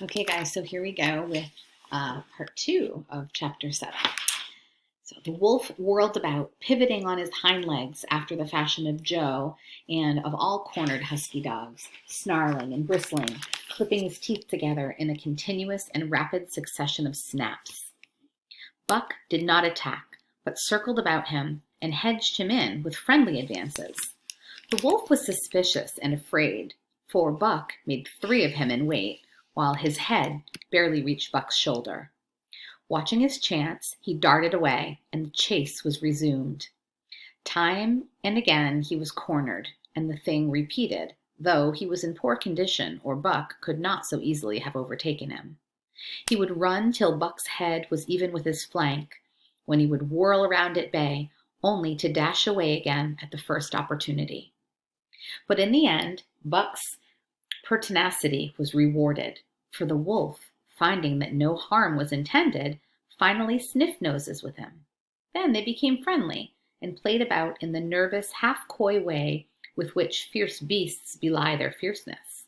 Okay, guys, so here we go with part 2 of chapter 7. So the wolf whirled about, pivoting on his hind legs after the fashion of Joe and of all cornered husky dogs, snarling and bristling, clipping his teeth together in a continuous and rapid succession of snaps. Buck did not attack, but circled about him and hedged him in with friendly advances. The wolf was suspicious and afraid, for Buck made 3 of him in weight, while his head barely reached Buck's shoulder. Watching his chance, he darted away, and the chase was resumed. Time and again he was cornered, and the thing repeated, though he was in poor condition, or Buck could not so easily have overtaken him. He would run till Buck's head was even with his flank, when he would whirl around at bay, only to dash away again at the first opportunity. But in the end, Buck's pertinacity was rewarded, for the wolf, finding that no harm was intended, finally sniffed noses with him. Then they became friendly, and played about in the nervous, half-coy way with which fierce beasts belie their fierceness.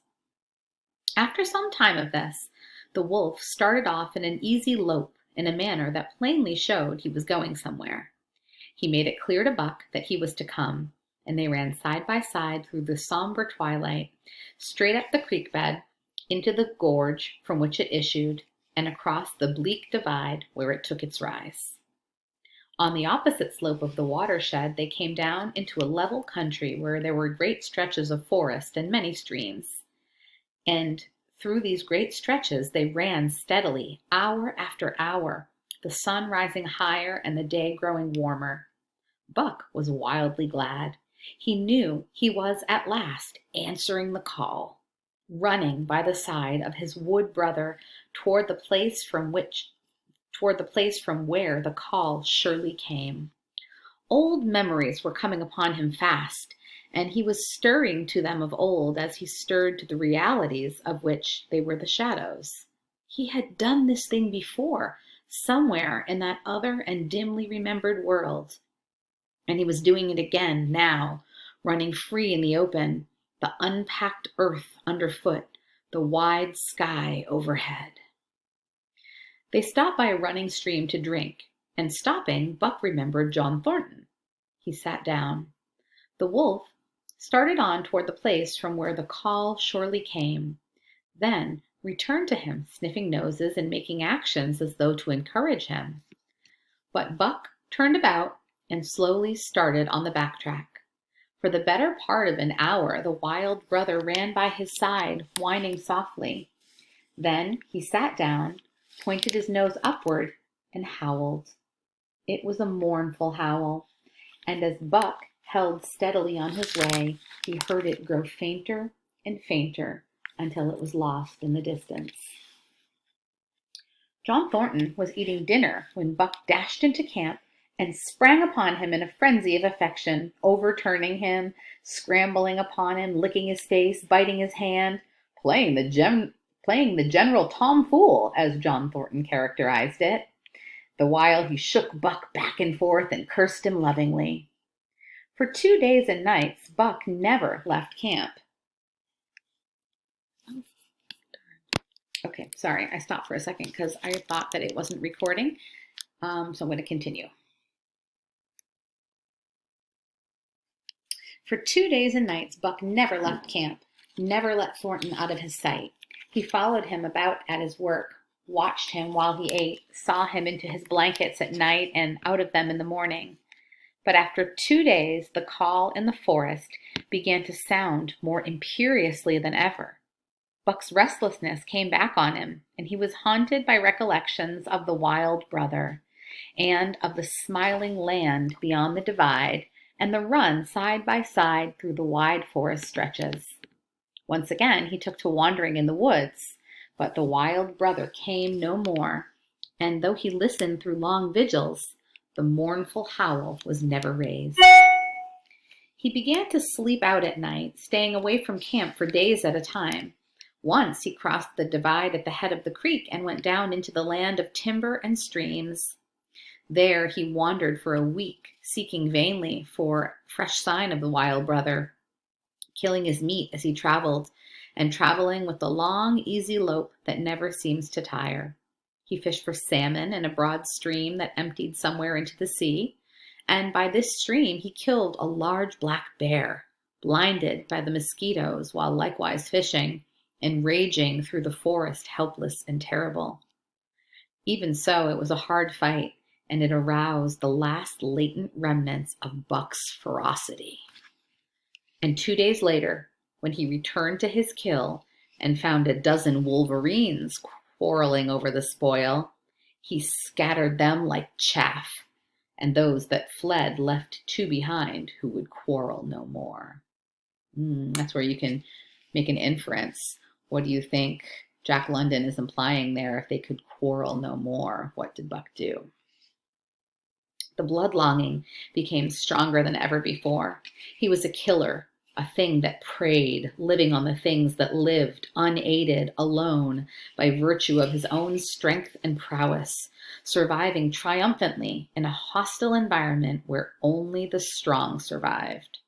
After some time of this, the wolf started off in an easy lope in a manner that plainly showed he was going somewhere. He made it clear to Buck that he was to come, and they ran side by side through the somber twilight, straight up the creek bed, into the gorge from which it issued, and across the bleak divide where it took its rise. On the opposite slope of the watershed they came down into a level country where there were great stretches of forest and many streams. And through these great stretches they ran steadily, hour after hour, the sun rising higher and the day growing warmer. Buck was wildly glad. He knew he was at last answering the call, running by the side of his wood brother toward the place from where the call surely came. Old memories were coming upon him fast, and he was stirring to them of old as he stirred to the realities of which they were the shadows. He had done this thing before, somewhere in that other and dimly remembered world, and he was doing it again now, running free in the open, the unpacked earth underfoot, the wide sky overhead. They stopped by a running stream to drink, and stopping, Buck remembered John Thornton. He sat down. The wolf started on toward the place from where the call surely came, then returned to him, sniffing noses and making actions as though to encourage him. But Buck turned about and slowly started on the back track. For the better part of an hour the wild brother ran by his side, whining softly. Then he sat down, pointed his nose upward, and howled. It was a mournful howl, and as Buck held steadily on his way, he heard it grow fainter and fainter until it was lost in the distance. John Thornton was eating dinner when Buck dashed into camp and sprang upon him in a frenzy of affection, overturning him, scrambling upon him, licking his face, biting his hand, playing the general tomfool, as John Thornton characterized it, the while he shook Buck back and forth and cursed him lovingly. For 2 days and nights, Buck never left camp. Okay, sorry, I stopped for a second because I thought that it wasn't recording, so I'm going to continue. For 2 days and nights, Buck never left camp, never let Thornton out of his sight. He followed him about at his work, watched him while he ate, saw him into his blankets at night and out of them in the morning. But after 2 days, the call in the forest began to sound more imperiously than ever. Buck's restlessness came back on him, and he was haunted by recollections of the wild brother, and of the smiling land beyond the divide, and the run side by side through the wide forest stretches. Once again he took to wandering in the woods, but the wild brother came no more, and though he listened through long vigils, the mournful howl was never raised. He began to sleep out at night, staying away from camp for days at a time. Once he crossed the divide at the head of the creek and went down into the land of timber and streams. There he wandered for a week, seeking vainly for fresh sign of the wild brother, killing his meat as he traveled, and traveling with the long, easy lope that never seems to tire. He fished for salmon in a broad stream that emptied somewhere into the sea, and by this stream he killed a large black bear, blinded by the mosquitoes while likewise fishing, and raging through the forest helpless and terrible. Even so, it was a hard fight, and it aroused the last latent remnants of Buck's ferocity. And 2 days later, when he returned to his kill and found a dozen wolverines quarreling over the spoil, he scattered them like chaff, and those that fled left two behind who would quarrel no more. That's where you can make an inference. What do you think Jack London is implying there? If they could quarrel no more, what did Buck do? The blood longing became stronger than ever before. He was a killer, a thing that preyed, living on the things that lived, unaided, alone, by virtue of his own strength and prowess, surviving triumphantly in a hostile environment where only the strong survived.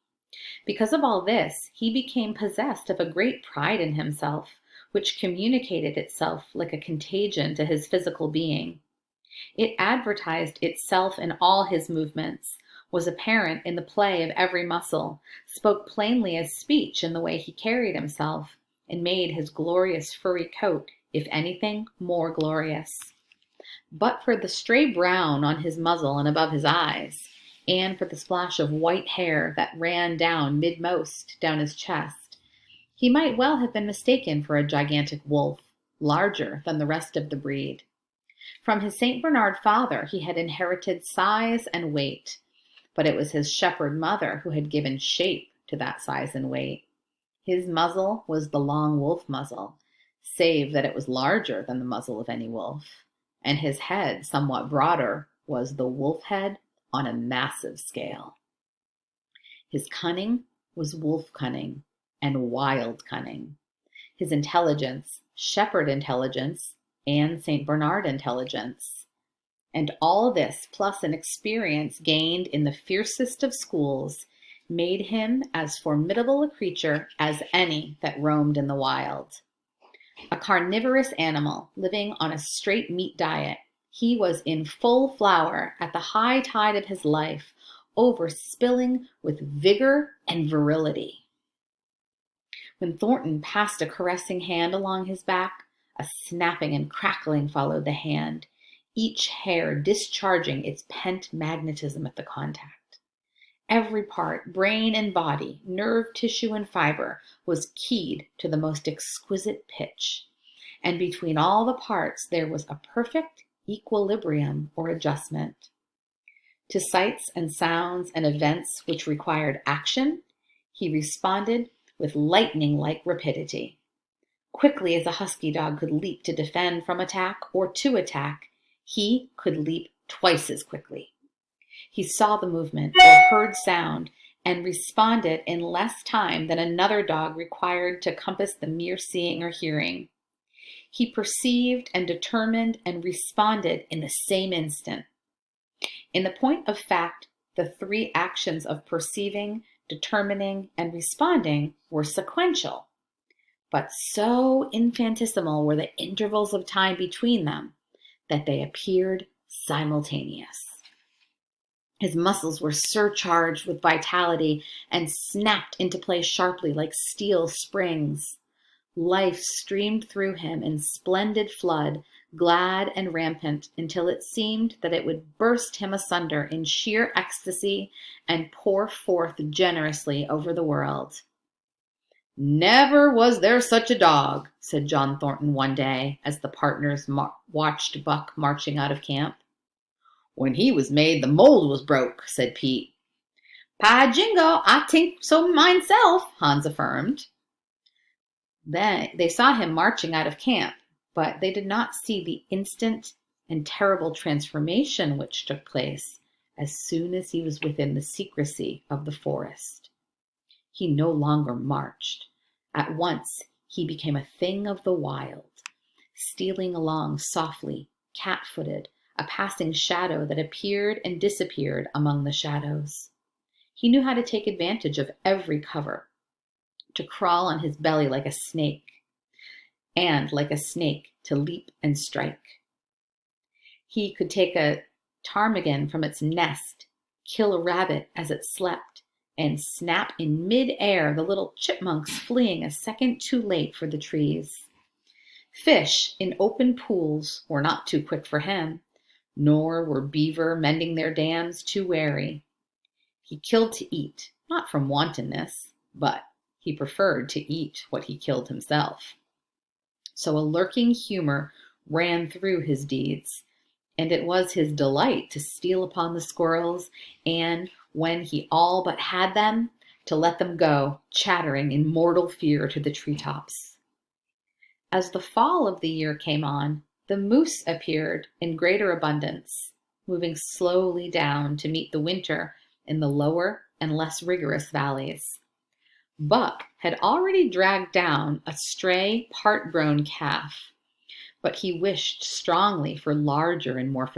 Because of all this, he became possessed of a great pride in himself, which communicated itself like a contagion to his physical being. It advertised itself in all his movements, was apparent in the play of every muscle, spoke plainly as speech in the way he carried himself, and made his glorious furry coat, if anything, more glorious. But for the stray brown on his muzzle and above his eyes, and for the splash of white hair that ran down midmost down his chest, he might well have been mistaken for a gigantic wolf, larger than the rest of the breed. From his St. Bernard father he had inherited size and weight, but it was his shepherd mother who had given shape to that size and weight. His muzzle was the long wolf muzzle, save that it was larger than the muzzle of any wolf, and his head, somewhat broader, was the wolf head on a massive scale. His cunning was wolf cunning and wild cunning. His intelligence, shepherd intelligence, and St. Bernard intelligence. And all this, plus an experience gained in the fiercest of schools, made him as formidable a creature as any that roamed in the wild. A carnivorous animal living on a straight meat diet, he was in full flower at the high tide of his life, overspilling with vigor and virility. When Thornton passed a caressing hand along his back, a snapping and crackling followed the hand, each hair discharging its pent magnetism at the contact. Every part, brain and body, nerve tissue and fiber, was keyed to the most exquisite pitch, and between all the parts there was a perfect equilibrium or adjustment. To sights and sounds and events which required action, he responded with lightning-like rapidity. Quickly as a husky dog could leap to defend from attack or to attack, he could leap twice as quickly. He saw the movement or heard sound and responded in less time than another dog required to compass the mere seeing or hearing. He perceived and determined and responded in the same instant. In the point of fact, the three actions of perceiving, determining, and responding were sequential, but so infinitesimal were the intervals of time between them that they appeared simultaneous. His muscles were surcharged with vitality and snapped into place sharply like steel springs. Life streamed through him in splendid flood, glad and rampant, until it seemed that it would burst him asunder in sheer ecstasy and pour forth generously over the world. "Never was there such a dog," said John Thornton one day as the partners watched Buck marching out of camp. "When he was made, the mold was broke," said Pete. "By jingo, I tink so myself," Hans affirmed. Then they saw him marching out of camp, but they did not see the instant and terrible transformation which took place as soon as he was within the secrecy of the forest. He no longer marched. At once he became a thing of the wild, stealing along softly, cat-footed, a passing shadow that appeared and disappeared among the shadows. He knew how to take advantage of every cover. to crawl on his belly like a snake, and like a snake to leap and strike. He could take a ptarmigan from its nest, kill a rabbit as it slept, and snap in mid-air the little chipmunks fleeing a second too late for the trees. Fish in open pools were not too quick for him, nor were beaver mending their dams too wary. He killed to eat, not from wantonness, but he preferred to eat what he killed himself. So a lurking humor ran through his deeds, and it was his delight to steal upon the squirrels, and when he all but had them, to let them go, chattering in mortal fear to the treetops. As the fall of the year came on, the moose appeared in greater abundance, moving slowly down to meet the winter in the lower and less rigorous valleys. Buck had already dragged down a stray, part-grown calf, but he wished strongly for larger and more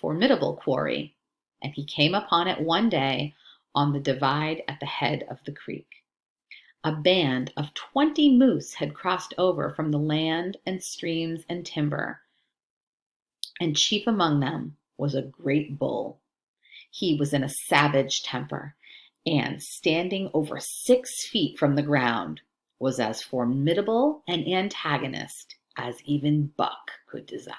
formidable quarry, and he came upon it one day on the divide at the head of the creek. A band of 20 moose had crossed over from the land and streams and timber, and chief among them was a great bull. He was in a savage temper, and standing over 6 feet from the ground, was as formidable an antagonist as even Buck could desire.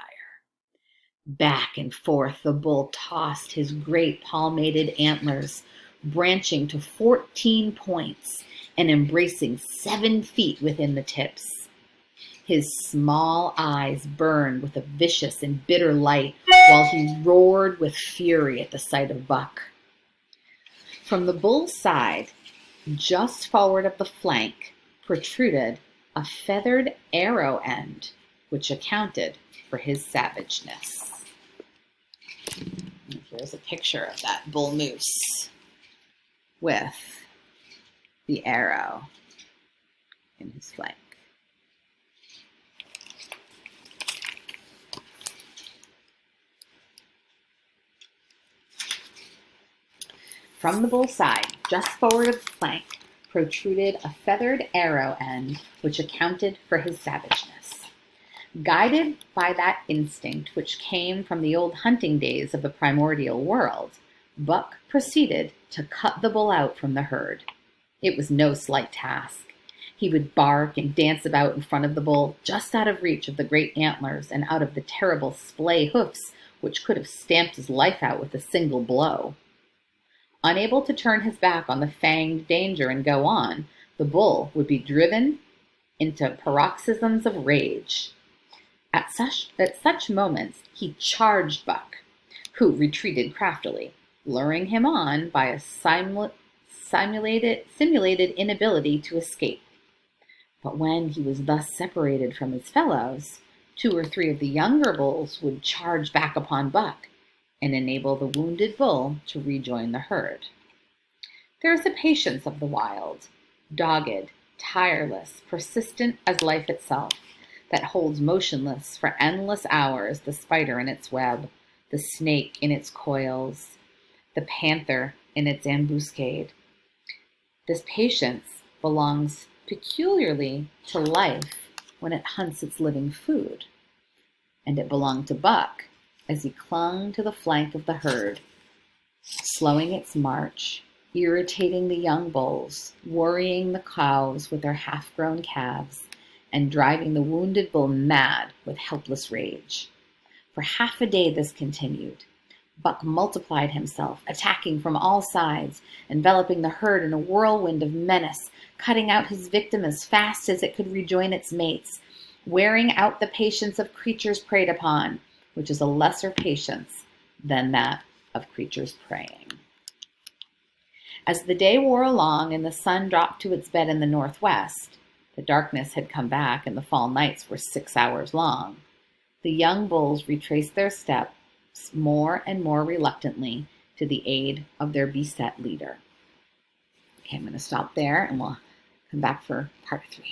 Back and forth the bull tossed his great palmated antlers, branching to 14 points and embracing 7 feet within the tips. His small eyes burned with a vicious and bitter light while he roared with fury at the sight of Buck. From the bull's side, just forward of the flank, protruded a feathered arrow end, which accounted for his savageness. And here's a picture of that bull moose with the arrow in his flank. From the bull's side, just forward of the flank, protruded a feathered arrow end, which accounted for his savageness. Guided by that instinct which came from the old hunting days of the primordial world, Buck proceeded to cut the bull out from the herd. It was no slight task. He would bark and dance about in front of the bull, just out of reach of the great antlers and out of the terrible splay hoofs which could have stamped his life out with a single blow. Unable to turn his back on the fanged danger and go on, the bull would be driven into paroxysms of rage. At such moments, he charged Buck, who retreated craftily, luring him on by a simulated inability to escape. But when he was thus separated from his fellows, 2 or 3 of the younger bulls would charge back upon Buck and enable the wounded bull to rejoin the herd. There is a patience of the wild, dogged, tireless, persistent as life itself, that holds motionless for endless hours the spider in its web, the snake in its coils, the panther in its ambuscade. This patience belongs peculiarly to life when it hunts its living food, and it belonged to Buck as he clung to the flank of the herd, slowing its march, irritating the young bulls, worrying the cows with their half-grown calves, and driving the wounded bull mad with helpless rage. For half a day this continued. Buck multiplied himself, attacking from all sides, enveloping the herd in a whirlwind of menace, cutting out his victim as fast as it could rejoin its mates, wearing out the patience of creatures preyed upon, which is a lesser patience than that of creatures preying. As the day wore along and the sun dropped to its bed in the northwest, the darkness had come back and the fall nights were 6 hours long. The young bulls retraced their steps more and more reluctantly to the aid of their beset leader. Okay, I'm going to stop there and we'll come back for part 3.